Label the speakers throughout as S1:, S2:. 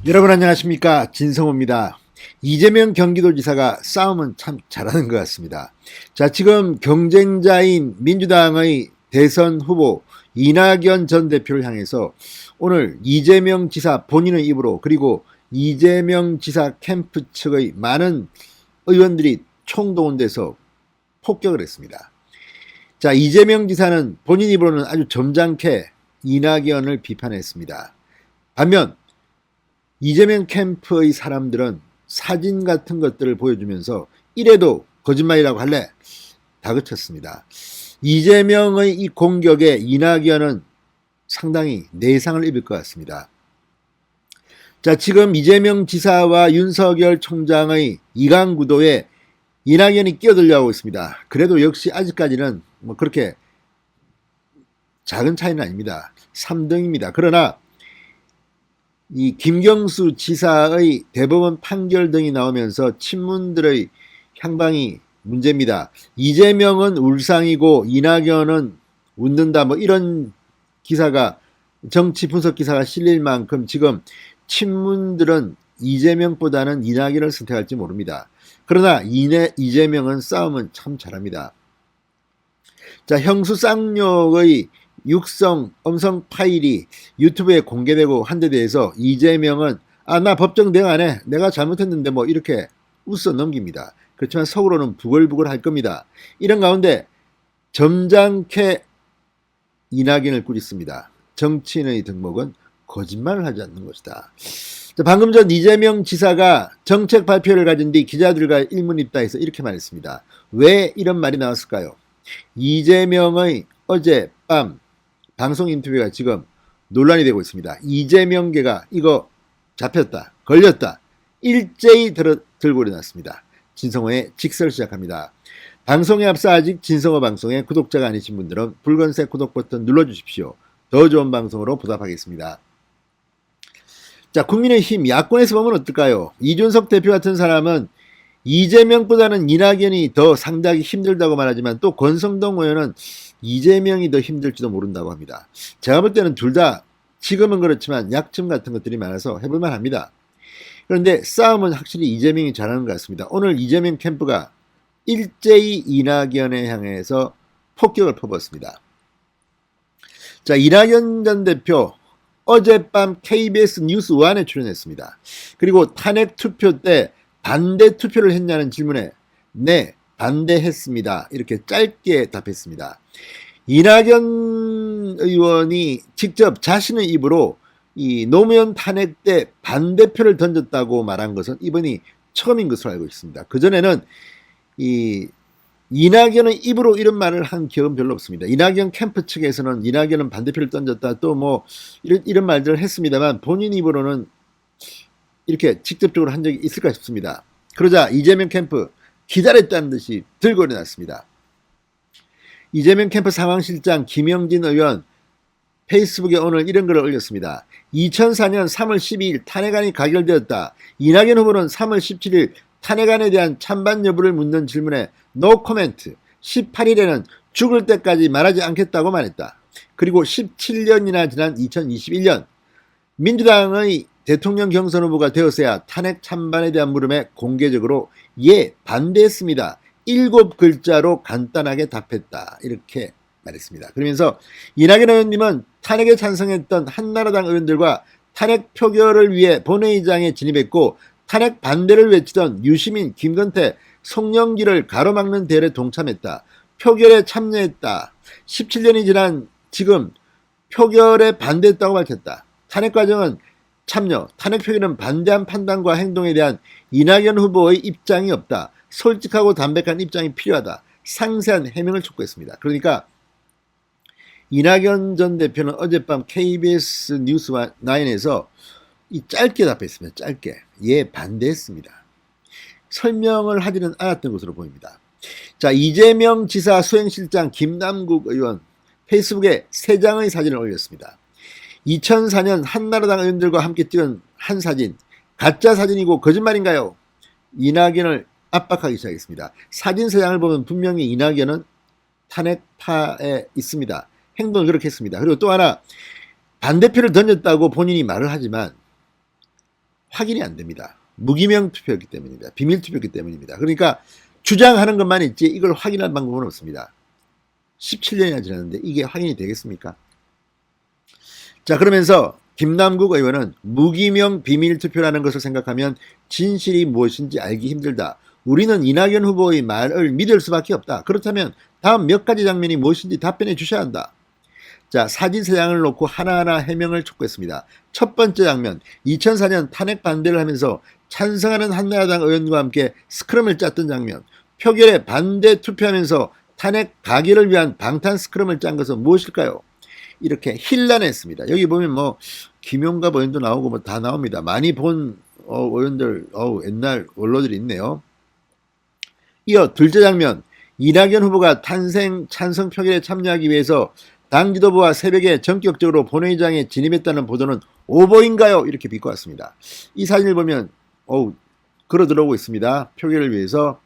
S1: 여러분 안녕하십니까, 진성호입니다. 이재명 경기도지사가 싸움은 참 잘하는 것 같습니다. 자, 지금 경쟁자인 민주당의 대선 후보 이낙연 전 대표를 향해서 오늘 이재명 지사 본인의 입으로, 그리고 이재명 지사 캠프 측의 많은 의원들이 총동원돼서 폭격을 했습니다. 자, 이재명 지사는 본인 입으로는 아주 점잖게 이낙연을 비판했습니다. 반면 이재명 캠프의 사람들은 사진 같은 것들을 보여주면서 이래도 거짓말이라고 할래? 다그쳤습니다. 이재명의 이 공격에 이낙연은 상당히 내상을 입을 것 같습니다. 자, 지금 이재명 지사와 윤석열 총장의 이강구도에 이낙연이 끼어들려고 있습니다. 그래도 역시 아직까지는 뭐 그렇게 작은 차이는 아닙니다. 3등입니다. 그러나 이 김경수 지사의 대법원 판결 등이 나오면서 친문들의 향방이 문제입니다. 이재명은 울상이고 이낙연은 웃는다, 뭐 이런 기사가, 정치 분석 기사가 실릴 만큼 지금 친문들은 이재명보다는 이낙연을 선택할지 모릅니다. 그러나 이재명은 싸움은 참 잘합니다. 자, 형수 쌍욕의 육성 음성 파일이 유튜브에 공개되고 한 데 대해서 이재명은 나 법정 대응 안 해, 내가 잘못했는데 뭐 이렇게 웃어 넘깁니다. 그렇지만 속으로는 부글부글 할 겁니다. 이런 가운데 점잖게 이낙연을 꾸짖습니다. 정치인의 덕목은 거짓말을 하지 않는 것이다. 자, 방금 전 이재명 지사가 정책 발표를 가진 뒤 기자들과 일문입다해서 이렇게 말했습니다. 왜 이런 말이 나왔을까요? 이재명의 어젯밤 방송 인터뷰가 지금 논란이 되고 있습니다. 이재명계가 이거 잡혔다, 걸렸다, 일제히 들고 일어났습니다. 진성호의 직설 시작합니다. 방송에 앞서 아직 진성호 방송에 구독자가 아니신 분들은 붉은색 구독 버튼 눌러주십시오. 더 좋은 방송으로 보답하겠습니다. 자, 국민의힘 야권에서 보면 어떨까요? 이준석 대표 같은 사람은 이재명보다는 이낙연이 더 상대하기 힘들다고 말하지만, 또 권성동 의원은 이재명이 더 힘들지도 모른다고 합니다. 제가 볼 때는 둘 다 지금은 그렇지만 약점 같은 것들이 많아서 해볼만 합니다. 그런데 싸움은 확실히 이재명이 잘하는 것 같습니다. 오늘 이재명 캠프가 일제히 이낙연에 향해서 폭격을 퍼붓습니다. 자, 이낙연 전 대표 어젯밤 KBS 뉴스 1에 출연했습니다. 그리고 탄핵 투표 때 반대 투표를 했냐는 질문에 네, 반대했습니다, 이렇게 짧게 답했습니다. 이낙연 의원이 직접 자신의 입으로 이 노무현 탄핵 때 반대표를 던졌다고 말한 것은 이번이 처음인 것으로 알고 있습니다. 그전에는 이낙연의 입으로 이런 말을 한 기억은 별로 없습니다. 이낙연 캠프 측에서는 이낙연은 반대표를 던졌다, 또 뭐 이런 말들을 했습니다만 본인 입으로는 이렇게 직접적으로 한 적이 있을까 싶습니다. 그러자 이재명 캠프 기다렸다는 듯이 들고 일어났습니다. 이재명 캠프 상황실장 김영진 의원 페이스북에 오늘 이런 글을 올렸습니다. 2004년 3월 12일 탄핵안이 가결되었다. 이낙연 후보는 3월 17일 탄핵안에 대한 찬반 여부를 묻는 질문에 노 코멘트. 18일에는 죽을 때까지 말하지 않겠다고 말했다. 그리고 17년이나 지난 2021년 민주당의 대통령 경선 후보가 되었어야 탄핵 찬반에 대한 물음에 공개적으로 예, 반대했습니다, 7글자로 간단하게 답했다, 이렇게 말했습니다. 그러면서 이낙연 의원님은 탄핵에 찬성했던 한나라당 의원들과 탄핵 표결을 위해 본회의장에 진입했고, 탄핵 반대를 외치던 유시민, 김건태, 송영길을 가로막는 대열에 동참했다, 표결에 참여했다, 17년이 지난 지금 표결에 반대했다고 밝혔다. 탄핵 과정은 참여, 탄핵 표결은 반대한 판단과 행동에 대한 이낙연 후보의 입장이 없다, 솔직하고 담백한 입장이 필요하다, 상세한 해명을 촉구했습니다. 그러니까 이낙연 전 대표는 어젯밤 KBS 뉴스 9에서 짧게 답했습니다. 짧게. 예, 반대했습니다. 설명을 하지는 않았던 것으로 보입니다. 자, 이재명 지사 수행실장 김남국 의원 페이스북에 3장의 사진을 올렸습니다. 2004년 한나라당 의원들과 함께 찍은 한 사진, 가짜 사진이고 거짓말인가요? 이낙연을 압박하기 시작했습니다. 사진 3장을 보면 분명히 이낙연은 탄핵파에 있습니다. 행동을 그렇게 했습니다. 그리고 또 하나, 반대표를 던졌다고 본인이 말을 하지만 확인이 안 됩니다. 무기명 투표였기 때문입니다. 비밀 투표였기 때문입니다. 그러니까 주장하는 것만 있지 이걸 확인할 방법은 없습니다. 17년이나 지났는데 이게 확인이 되겠습니까? 자, 그러면서 김남국 의원은 무기명 비밀 투표라는 것을 생각하면 진실이 무엇인지 알기 힘들다. 우리는 이낙연 후보의 말을 믿을 수밖에 없다. 그렇다면 다음 몇 가지 장면이 무엇인지 답변해 주셔야 한다. 자, 사진 3장을 놓고 하나하나 해명을 촉구했습니다. 첫 번째 장면, 2004년 탄핵 반대를 하면서 찬성하는 한나라당 의원과 함께 스크럼을 짰던 장면, 표결에 반대 투표하면서 탄핵 가결을 위한 방탄 스크럼을 짠 것은 무엇일까요? 이렇게 힐난했습니다. 여기 보면 뭐 김용갑 의원도 나오고 뭐 다 나옵니다. 많이 본 의원들, 옛날 원로들이 있네요. 이어 둘째 장면, 이낙연 후보가 탄생 찬성 표결에 참여하기 위해서 당 지도부와 새벽에 전격적으로 본회의장에 진입했다는 보도는 오보인가요? 이렇게 비꼬았습니다. 이 사진을 보면 걸어 들어오고 있습니다. 표결을 위해서.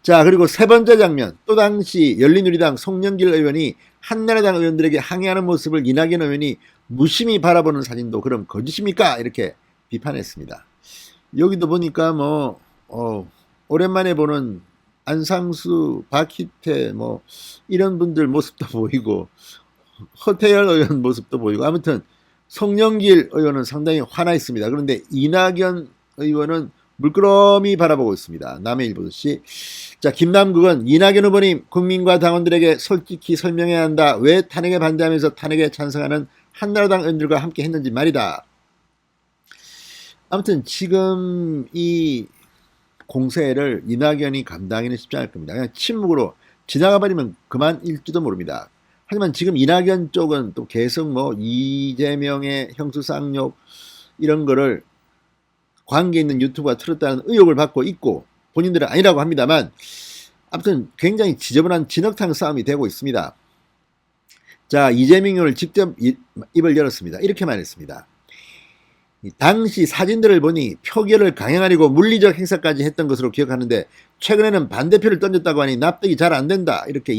S1: 자, 그리고 세 번째 장면, 또 당시 열린우리당 송영길 의원이 한나라당 의원들에게 항의하는 모습을 이낙연 의원이 무심히 바라보는 사진도 그럼 거짓입니까? 이렇게 비판했습니다. 여기도 보니까 뭐 오랜만에 보는 안상수, 박희태 뭐 이런 분들 모습도 보이고 허태열 의원 모습도 보이고 아무튼 송영길 의원은 상당히 화나 있습니다. 그런데 이낙연 의원은 물끄러미 바라보고 있습니다. 남의 일 보듯이. 자, 김남국은 이낙연 후보님 국민과 당원들에게 솔직히 설명해야 한다. 왜 탄핵에 반대하면서 탄핵에 찬성하는 한나라당 의원들과 함께 했는지 말이다. 아무튼 지금 이 공세를 이낙연이 감당하기는 쉽지 않을 겁니다. 그냥 침묵으로 지나가 버리면 그만일지도 모릅니다. 하지만 지금 이낙연 쪽은 또 계속 뭐 이재명의 형수쌍욕 이런 거를 관계 있는 유튜브가 틀었다는 의혹을 받고 있고 본인들은 아니라고 합니다만 아무튼 굉장히 지저분한 진흙탕 싸움이 되고 있습니다. 자, 이재명 의원을 직접 입을 열었습니다. 이렇게 말했습니다. 당시 사진들을 보니 표결을 강행하려고 물리적 행사까지 했던 것으로 기억하는데 최근에는 반대표를 던졌다고 하니 납득이 잘 안 된다. 이렇게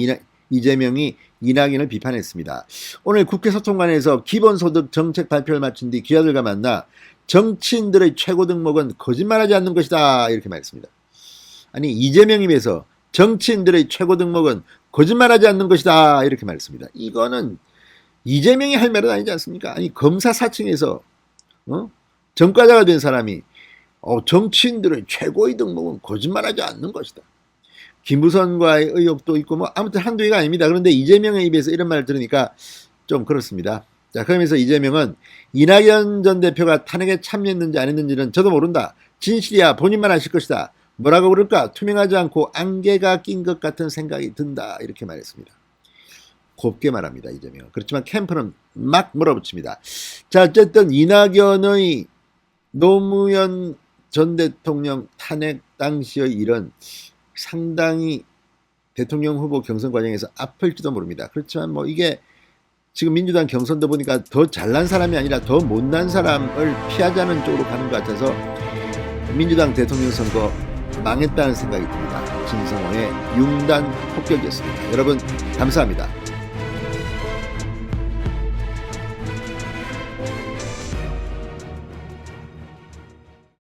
S1: 이재명이 이낙연을 비판했습니다. 오늘 국회 소통관에서 기본소득 정책 발표를 마친 뒤 기자들과 만나 정치인들의 최고 덕목은 거짓말하지 않는 것이다. 이렇게 말했습니다. 아니 이재명 입에서 정치인들의 최고 덕목은 거짓말하지 않는 것이다. 이렇게 말했습니다. 이거는 이재명이 할 말은 아니지 않습니까? 아니 검사 사층에서 전과자가 된 사람이 정치인들의 최고의 덕목은 거짓말하지 않는 것이다. 김부선과의 의혹도 있고 뭐 아무튼 한두 개가 아닙니다. 그런데 이재명의 입에서 이런 말을 들으니까 좀 그렇습니다. 자, 그러면서 이재명은 이낙연 전 대표가 탄핵에 참여했는지 안 했는지는 저도 모른다. 진실이야 본인만 아실 것이다. 뭐라고 그럴까? 투명하지 않고 안개가 낀 것 같은 생각이 든다. 이렇게 말했습니다. 곱게 말합니다. 이재명. 그렇지만 캠프는 막 몰아붙입니다. 자, 어쨌든 이낙연의 노무현 전 대통령 탄핵 당시의 일은 상당히 대통령 후보 경선 과정에서 아플지도 모릅니다. 그렇지만 뭐 이게 지금 민주당 경선도 보니까 더 잘난 사람이 아니라 더 못난 사람을 피하자는 쪽으로 가는 것 같아서 민주당 대통령 선거 망했다는 생각이 듭니다. 진성호의 융단 폭격이었습니다. 여러분 감사합니다.